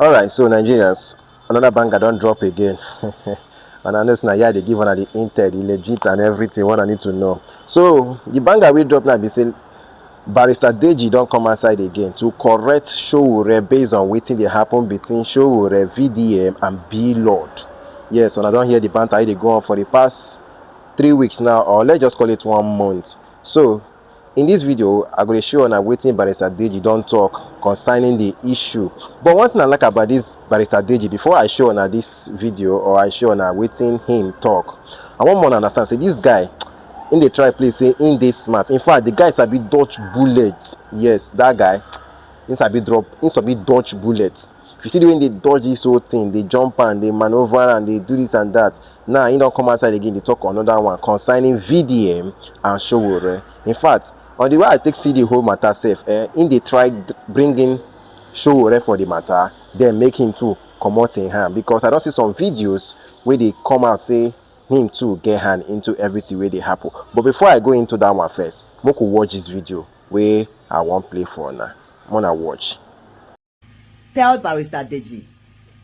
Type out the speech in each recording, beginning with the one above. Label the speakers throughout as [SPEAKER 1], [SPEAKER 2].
[SPEAKER 1] All right, so Nigerians, another banger don't drop again. And I know now, yeah, they give one of the intel, the legit and everything. What I need to know. So the banger we drop now be say Barrister Deji don't come outside again to correct Sowore based on wetin dey happen between Sowore, VDM, and B Lord. Yes, and I don't hear the banter they go on for the past 3 weeks now, or let's just call it 1 month. So in this video I go to show una wetin Barrister Deji don talk concerning the issue. But one thing I like about this Barrister Deji, before I show una this video or I show una wetin him talk, I want more understand say this guy in dey try play say in dey smart. In fact, the guy sabi dodge bullet. Yes, that guy him sabi dodge bullet. If you see the way they dodge this whole thing, they jump and they maneuver and they do this and that. Now he don't come outside again, they talk another one concerning VDM and Sowore. In fact, on the way I take see the whole matter safe, in they try bringing Sowore for the matter, then make him too come out in hand, because I don't see some videos where they come out say him too get hand into everything where they happen. But before I go into that one first, I could watch this video where I won't play for now. I wanna watch.
[SPEAKER 2] Tell Barrister Deji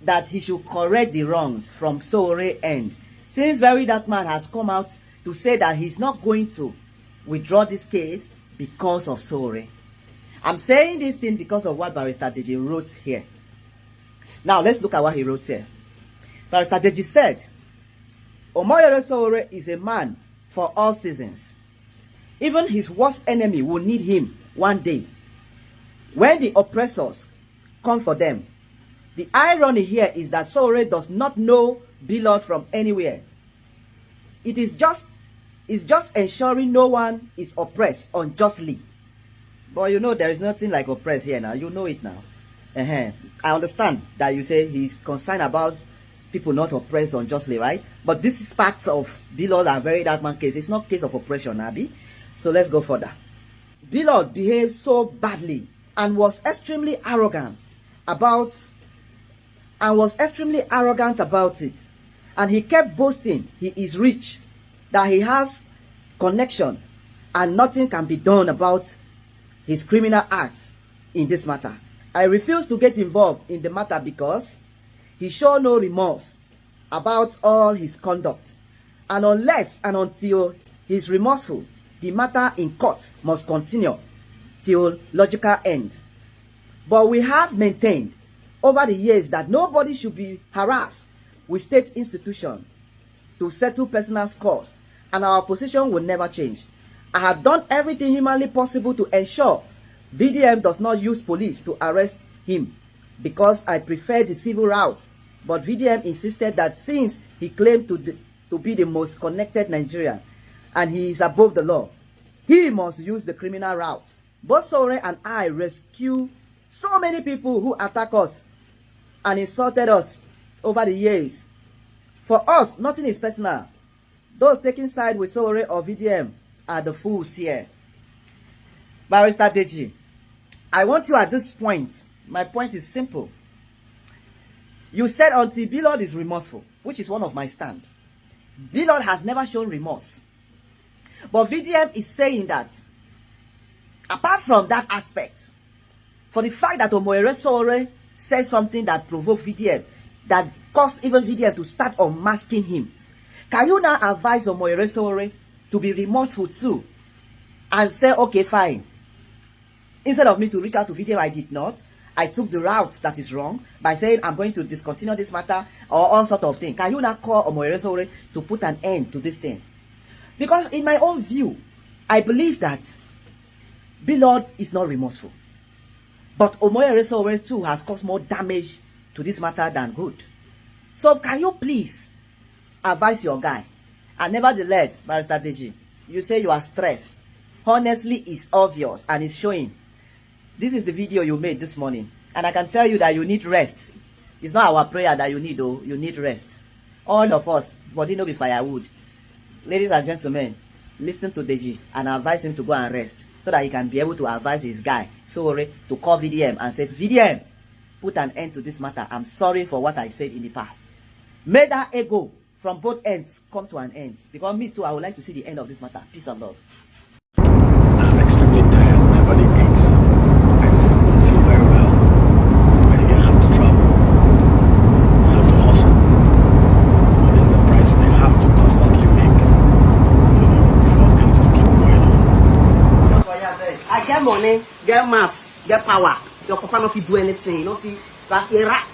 [SPEAKER 2] that he should correct the wrongs from Sowore end, since very that man has come out to say that he's not going to withdraw this case because of Sowore. I'm saying this thing because of what Barrister Deji wrote here. Now let's look at what he wrote here. Barrister Deji said, Omoyele Sowore is a man for all seasons. Even his worst enemy will need him one day. When the oppressors come for them. The irony here is that Sowore does not know Bilod from anywhere. It is just ensuring no one is oppressed unjustly. But you know there is nothing like oppressed here now. You know it now. I understand that you say he's concerned about people not oppressed unjustly, right? But this is part of Bilod and Very Dark Man case. It's not case of oppression, Abi. So let's go further. Bilod behaved so badly and was extremely arrogant about it, and he kept boasting he is rich, that he has connection, and nothing can be done about his criminal acts in this matter. I refuse to get involved in the matter because he showed no remorse about all his conduct, and unless and until he's remorseful, the matter in court must continue till logical end. But we have maintained over the years that nobody should be harassed with state institutions to settle personal scores, and our position will never change. I have done everything humanly possible to ensure VDM does not use police to arrest him because I prefer the civil route. But VDM insisted that since he claimed to be the most connected Nigerian and he is above the law, he must use the criminal route. Both Sowore and I rescue so many people who attack us and insulted us over the years. For us, nothing is personal. Those taking side with Sowore or VDM are the fools here. Barrister Deji, I want you at this point. My point is simple. You said until Bilod is remorseful, which is one of my stand. Bilod has never shown remorse. But VDM is saying that, apart from that aspect, for the fact that Omoyele Sowore said something that provoked VDM, that caused even VDM to start unmasking him, can you now advise Omoyele Sowore to be remorseful too and say, okay, fine, instead of me to reach out to VDM, I did not. I took the route that is wrong by saying I'm going to discontinue this matter or all sort of thing. Can you now call Omoyele Sowore to put an end to this thing? Because in my own view, I believe that Bilod is not remorseful. But Omoyele Sowore too has caused more damage to this matter than good. So can you please advise your guy? And nevertheless, Barrister Deji, you say you are stressed. Honestly, it's obvious and it's showing. This is the video you made this morning. And I can tell you that you need rest. It's not our prayer that you need, though. You need rest. All of us, but it no be firewood. Ladies and gentlemen, listen to Deji and advise him to go and rest, so that he can be able to advise his guy, Sowore, to call VDM and say, VDM, put an end to this matter. I'm sorry for what I said in the past. May that ego from both ends come to an end. Because me too, I would like to see the end of this matter. Peace and love.
[SPEAKER 3] I'm extremely tired. My body aches. I don't feel very well. I have to travel.
[SPEAKER 4] get maths, get power. Your papa not fit do anything. You know, fit that's a rat.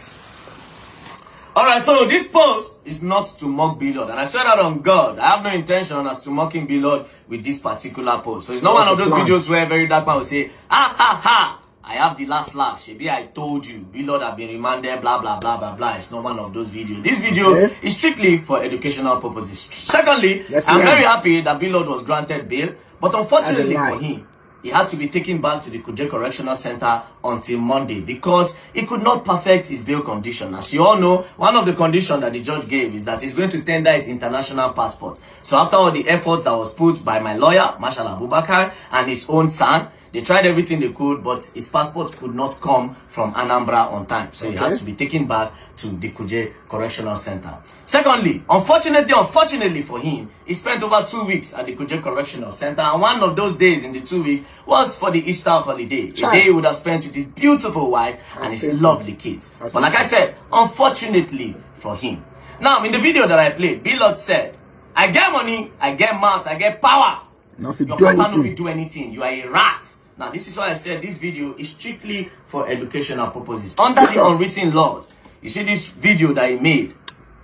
[SPEAKER 5] Alright, so this post is not to mock B-Lord, and I swear that on God, I have no intention as to mocking B-Lord with this particular post. So it's not one of those videos where very dark man will say, ah ha ha, I have the last laugh. Shebi, I told you, B-Lord have been remanded, blah blah blah blah blah. It's not one of those videos. This video is strictly for educational purposes. Secondly, I'm very happy that B-Lord was granted bail, but unfortunately for him, he had to be taken back to the Kuje Correctional Center until Monday because he could not perfect his bail condition. As you all know, one of the conditions that the judge gave is that he's going to tender his international passport. So after all the efforts that was put by my lawyer, Marshal Abubakar, and his own son, they tried everything they could, but his passport could not come from Anambra on time. So he had to be taken back to the Kuje Correctional Center. Secondly, unfortunately for him, he spent over 2 weeks at the Kuje Correctional Center, and one of those days in the 2 weeks was for the Easter holiday. A day he would have spent with his beautiful wife and his lovely kids. But like I said, unfortunately for him. Now, in the video that I played, B-Lord said, I get money, I get mouth, I get power. Your papa no do anything. You are a rat. Now, this is why I said this video is strictly for educational purposes. Under the unwritten laws, you see this video that he made,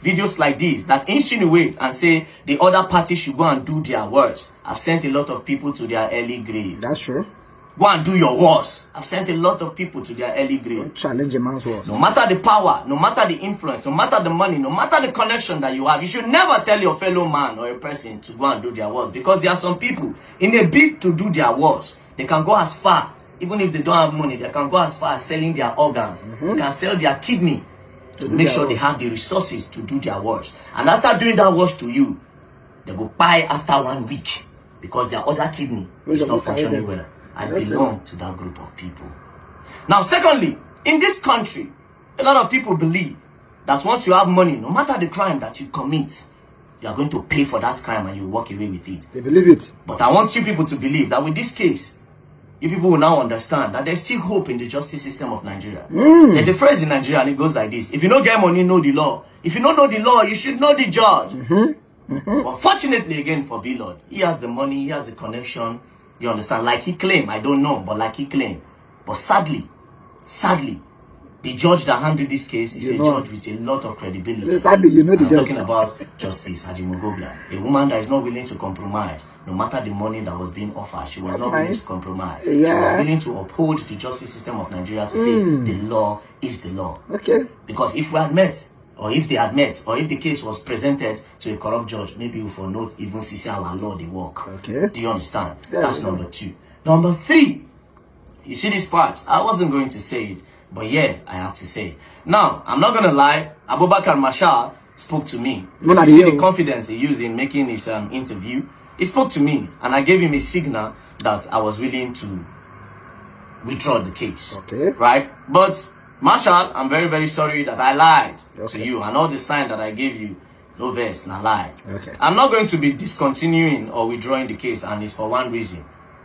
[SPEAKER 5] videos like this that insinuate and say the other party should go and do their worst. I've sent a lot of people to their early grave.
[SPEAKER 6] That's true.
[SPEAKER 5] Go and do your worst. I've sent a lot of people to their early grave.
[SPEAKER 6] Don't challenge a man's worst.
[SPEAKER 5] No matter the power, no matter the influence, no matter the money, no matter the connection that you have, you should never tell your fellow man or a person to go and do their worst. Because there are some people, in a bid to do their worst, they can go as far, even if they don't have money, they can go as far as selling their organs. They can sell their kidney to make sure they have the resources to do their worst. And after doing that worst to you, they go buy after 1 week because their other kidney is not functioning well. I belong to that group of people. Now, secondly, in this country, a lot of people believe that once you have money, no matter the crime that you commit, you are going to pay for that crime and you walk away with it.
[SPEAKER 6] They believe it.
[SPEAKER 5] But I want you people to believe that with this case, you people will now understand that there's still hope in the justice system of Nigeria. There's a phrase in Nigeria and it goes like this. If you don't get money, know the law. If you don't know the law, you should know the judge. But fortunately, again, for B-Lord, he has the money, he has the connection. You understand? Like he claimed, I don't know, but like he claimed. But sadly, the judge that handled this case is a judge with a lot of credibility.
[SPEAKER 6] Sadly, you know the judge.
[SPEAKER 5] I'm talking about Justice Ajimogobia, a woman that is not willing to compromise. No matter the money that was being offered, she was not willing to compromise. She was willing to uphold the justice system of Nigeria to say the law is the law. Because if we had met, or if they had met, or if the case was presented to a corrupt judge, maybe we will not even see our law they work. Do you understand? That's number 2. Number 3, you see this part. I wasn't going to say it, but yeah, I have to say it. Now, I'm not gonna lie. Abubakar Marshal spoke to me. You see the confidence he used in making his interview. He spoke to me, and I gave him a signal that I was willing to withdraw the case. Right? But Marshal, I'm very, very sorry that I lied to you, and all the sign that I gave you, no verse, no lie. I'm not going to be discontinuing or withdrawing the case, and it's for one reason.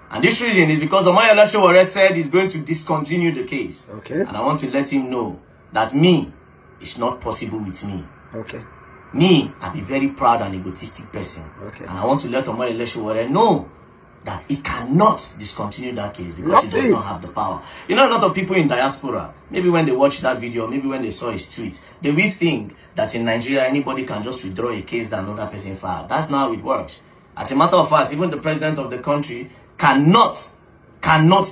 [SPEAKER 5] And this reason is because Omoyele Sowore said he's going to discontinue the case. And I want to let him know that me, it's not possible with me. Me, I'm a very proud and egotistic person. And I want to let Omoyele Sowore know that he cannot discontinue that case because he does not have the power. You know, a lot of people in diaspora, maybe when they watch that video, maybe when they saw his tweets, they will think that in Nigeria, anybody can just withdraw a case that another person filed. That's not how it works. As a matter of fact, even the president of the country cannot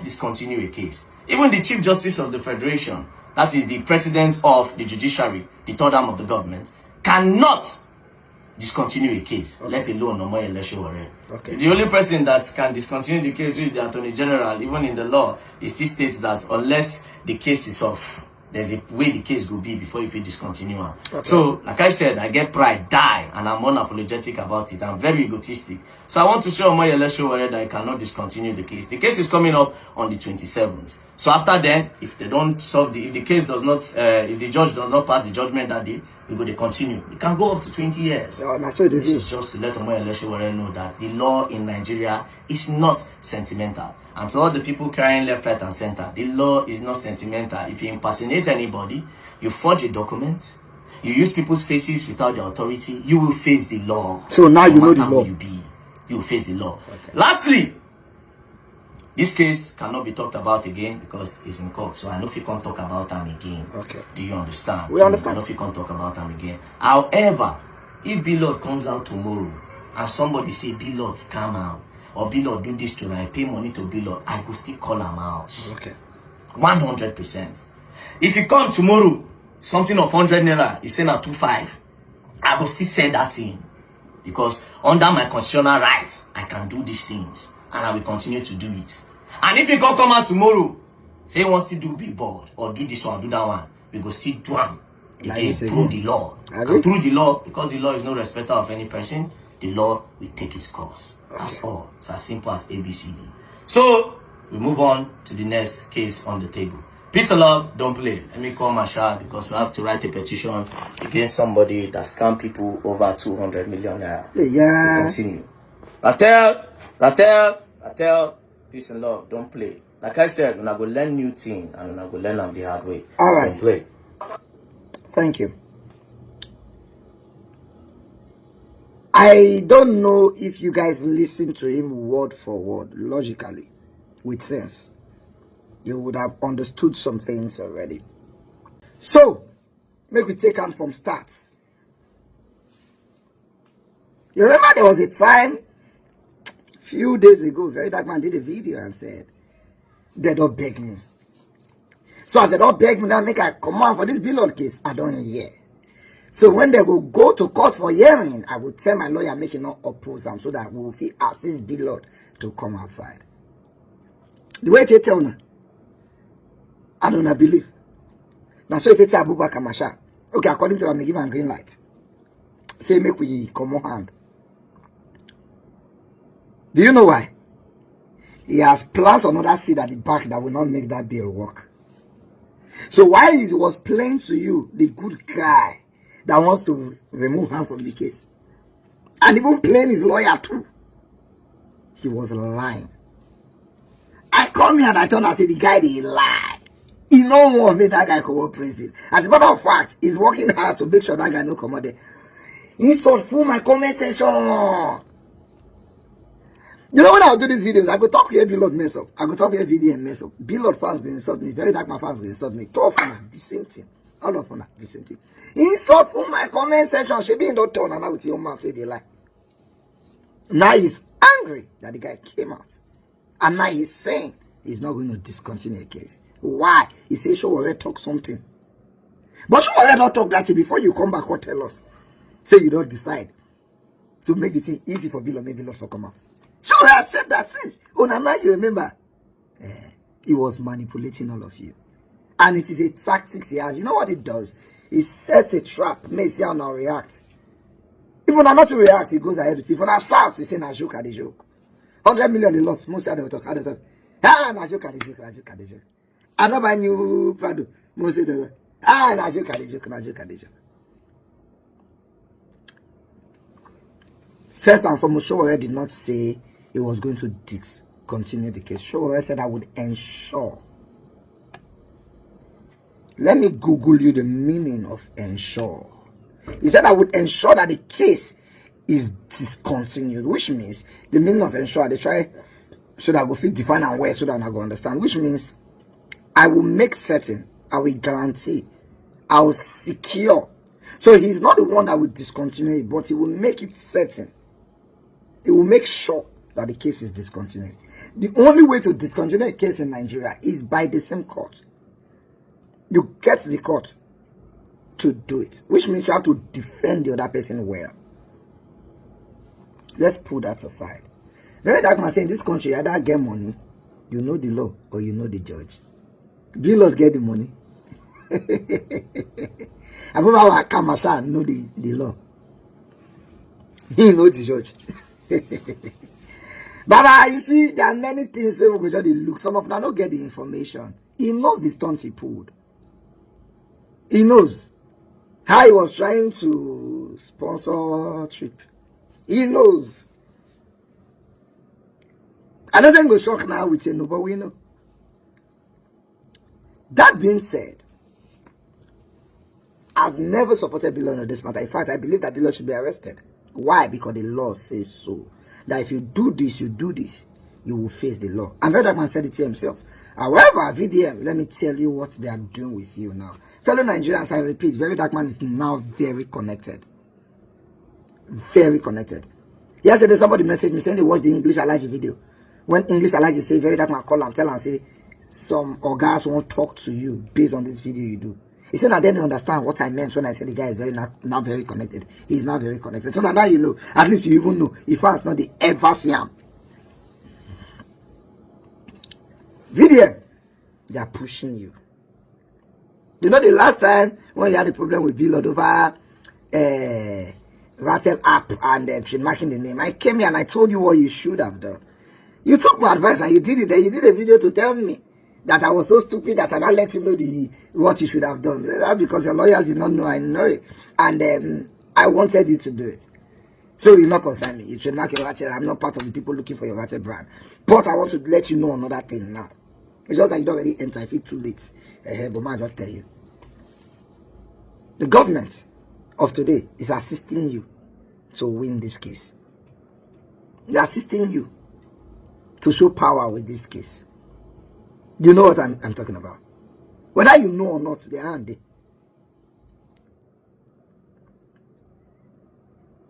[SPEAKER 5] discontinue a case. Even the Chief Justice of the Federation, that is the president of the judiciary, the third arm of the government, cannot discontinue a case, let alone Omoyele Sowore. The only person that can discontinue the case is the Attorney General. Even in the law, it still states that unless the case is off, there's a way the case will be before you discontinue it. So, like I said, I get pride, and I'm unapologetic about it. I'm very egotistic. So I want to show Omoyele Sowore that I cannot discontinue the case. The case is coming up on the 27th. So after then, if they don't solve if the case does not, if the judge does not pass the judgment that day, we go to continue. It can go up to 20 years. This is just to let Omoyele Sowore know that the law in Nigeria is not sentimental. And so all the people crying left, right, and center, the law is not sentimental. If you impersonate anybody, you forge a document, you use people's faces without the authority, you will face the law.
[SPEAKER 6] So now you know the law.
[SPEAKER 5] You will face the law. Lastly, This case cannot be talked about again because it's in court. So I know if you can't talk about them again.
[SPEAKER 6] Okay.
[SPEAKER 5] Do you understand?
[SPEAKER 6] We understand.
[SPEAKER 5] I know if you can't talk about them again. However, if Billord comes out tomorrow and somebody say Billord scam out or Billord do this to me, I pay money to Billord, I will still call him out.
[SPEAKER 6] Okay.
[SPEAKER 5] 100%. If you come tomorrow, something of 100 naira is saying at 25, I will still say that thing. Because under my constitutional rights, I can do these things. And I will continue to do it. And if you can come out tomorrow, say you want to do billboard or do this one, do that one, we go still do them. Again, through the law. And through the law, because the law is no respecter of any person, the law will take its course. That's all. It's as simple as ABCD. So, we move on to the next case on the table. Peace and love, don't play. Let me call Marshall because we have to write a petition against somebody that scam people over 200 million naira.
[SPEAKER 6] Yeah.
[SPEAKER 5] We continue. Ratel, peace and love, don't play. Like I said, when I go learn new thing and when I go learn on the hard way.
[SPEAKER 6] All right.
[SPEAKER 5] Don't play.
[SPEAKER 6] Thank you. I don't know if you guys listen to him word for word, logically, with sense. You would have understood some things already. So, make we take on from starts. You remember there was a time, few days ago, Very Dark Man did a video and said, they don't beg me. So as they don't beg me, now make a command for this Billord case, I don't hear. So when they will go to court for hearing, I will tell my lawyer, make it not oppose them so that we will feel assist Billord to come outside. The way they tell me, I don't believe. Now so it tell Abubakar Masha. Okay, according to him, give him green light. Say make we come on hand. Do you know why? He has planted another seed at the back that will not make that bill work. So while he was playing to you, the good guy that wants to remove him from the case, and even playing his lawyer too, he was lying. I come here and I told him, I said, the guy, they lie. He no want make that guy come up prison. As a matter of fact, he's working hard to make sure that guy no come out there. He insult full my comment section. You know when I do these videos, I go talk here, Billord mess up. I go talk here, video and mess up. Billord fans will insult me. Very Dark Man fans will insult me. Two of them the same thing. All of them the same thing. Insult from my comment section. She be in that tone and now with your mouth say they lie. Now he's angry that the guy came out. And now he's saying he's not going to discontinue the case. Why? He says Sowore talk something. But Sowore don't talk that before you come back or tell us. Say you don't decide to make the thing easy for Billord, maybe Billord for come out. Sowore had said that since. Oh, now you remember. He was manipulating all of you. And it is a tactic he has. You know what it does? It sets a trap. May see how now react. Even not to react, he goes ahead with it. If I shout, he say, na joke at the joke. 100 million they lost. Most of them talk. Ah, na joke at the joke, na joke at the joke. I don't buy new Prado. Most of them ah, na joke at the joke, na joke at the joke. First and foremost, Sowore did not say he was going to discontinue the case. Sowore said I would ensure. Let me Google you the meaning of ensure. He said I would ensure that the case is discontinued, which means the meaning of ensure, they try so that I will fit define and where so that I go understand, which means I will make certain, I will guarantee, I will secure. So he's not the one that will discontinue it, but he will make it certain. He will make sure that the case is discontinued. The only way to discontinue a case in Nigeria is by the same court. You get the court to do it, which means you have to defend the other person well. Let's put that aside. Very Dark Man say in this country, you either get money, you know the law, or you know the judge. Billord get the money. Abubakar Kamasha know the law. He knows the judge. But you see, there are many things where we just look. Some of them don't get the information. He knows the stunts he pulled. He knows how he was trying to sponsor a trip. He knows. I don't think we'll shock now with no, but we know. That being said, I've never supported Billord on this matter. In fact, I believe that Billord should be arrested. Why? Because the law says so. That if you do this, you will face the law. And Very Dark Man said it to himself. However, VDM, let me tell you what they are doing with you now. Fellow Nigerians, I repeat, Very Dark Man is now very connected. Very connected. Yesterday, somebody messaged me saying they watched the English Allergy video. When English Allergy say Very Dark Man call and tell and say, some organs won't talk to you based on this video you do. He said, I didn't understand what I meant when I said the guy is now very connected. He's now very connected. So now you know. At least you even know. If I was not the ever see him. Video, they are pushing you. You know the last time when you had a problem with Bill over Rattle app and trademarking the name, I came here and I told you what you should have done. You took my advice and you did it. You did a video to tell me that I was so stupid that I not let you know what you should have done. That's because your lawyers did not know. I know it. And I wanted you to do it. So you're not concerned me. You trademark your Rattle. I'm not part of the people looking for your Rattle brand. But I want to let you know another thing now. It's just that you don't already enter. I feel too late. But man, just tell you. The government of today is assisting you to win this case. They're assisting you to show power with this case. You know what I'm talking about. Whether you know or not, they are there.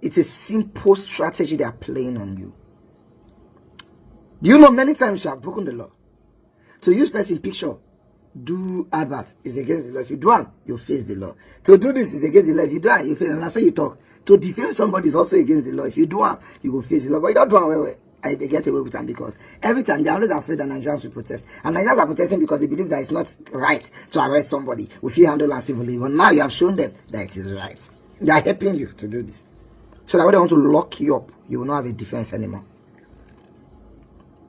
[SPEAKER 6] It's a simple strategy they are playing on you. Do you know many times you have broken the law? To use person picture, do advert is against the law. If you do it, you face the law. To do this is against the law. If you do it, you face. And that's how you talk. To defame somebody is also against the law. If you do it, you will face the law. But you don't do it they get away with them because every time they're always afraid that Nigerians will protest. And Nigerians are protesting because they believe that it's not right to arrest somebody with free handle and civilly. But now you have shown them that it is right. They are helping you to do this. So that when they want to lock you up, you will not have a defense anymore.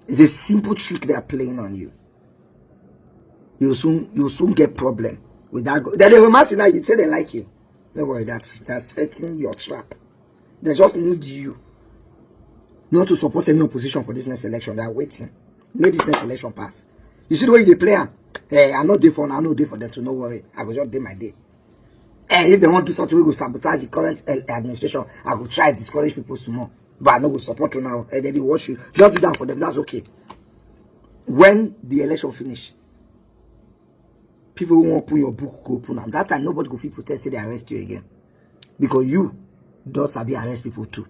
[SPEAKER 6] It's a simple trick they are playing on you. You'll soon get problem with that. Then they will mass now. You say they like you. Don't worry, that's setting your trap. They just need you not to support any opposition for this next election. They are waiting. Let this next election pass. You see the way they play? Hey, I'm not there for now. I'm not there for them to no worry. I will just do my day. Hey, if they want to do something, we will sabotage the current administration. I will try to discourage people some more. But I know we support you now. Hey, they watch you. Just do that for them. That's okay. When the election finish, people who won't open your book go open them. That time nobody go feel protest say they arrest you again. Because you don't sabi arrest people too.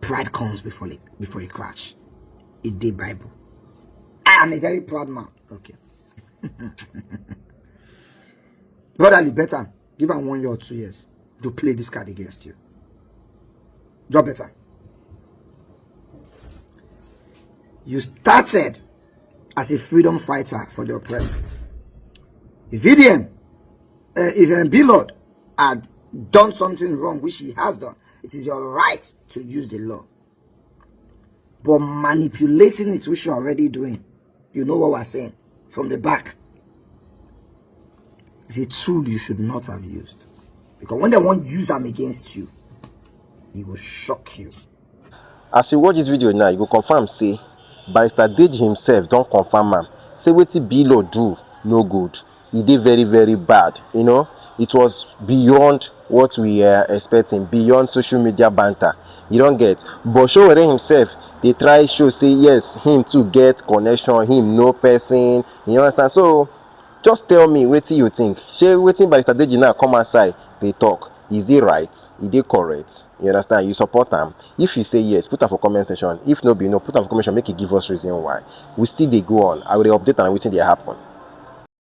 [SPEAKER 6] Pride comes before you crash. It did Bible. I am a very proud man. Okay. Brotherly, better give him 1 year or 2 years to play this card against you. Job better. You started as a freedom fighter for the oppressed. If Billard had done something wrong, which he has done, it is your right to use the law. But manipulating it, which you're already doing, you know what we're saying, from the back, is a tool you should not have used. Because when they want to use them against you, it will shock you.
[SPEAKER 1] As you watch this video now, you go confirm say Barrister Deji himself don't confirm am. Say wetin Bilo do no good. He did very, very bad. You know, it was beyond what we are expecting, beyond social media banter. You don't get. But Sowore himself, they try show say yes, him too get connection, him no person. You understand? So just tell me wetin you think. Shey wetin Barrister Deji now come outside, they talk. Is it right? Is it correct? You understand? You support them. If you say yes, put am for comment section. If no be no, put am for comment section. Make it give us reason why. We still they go on. I will update on everything they happen.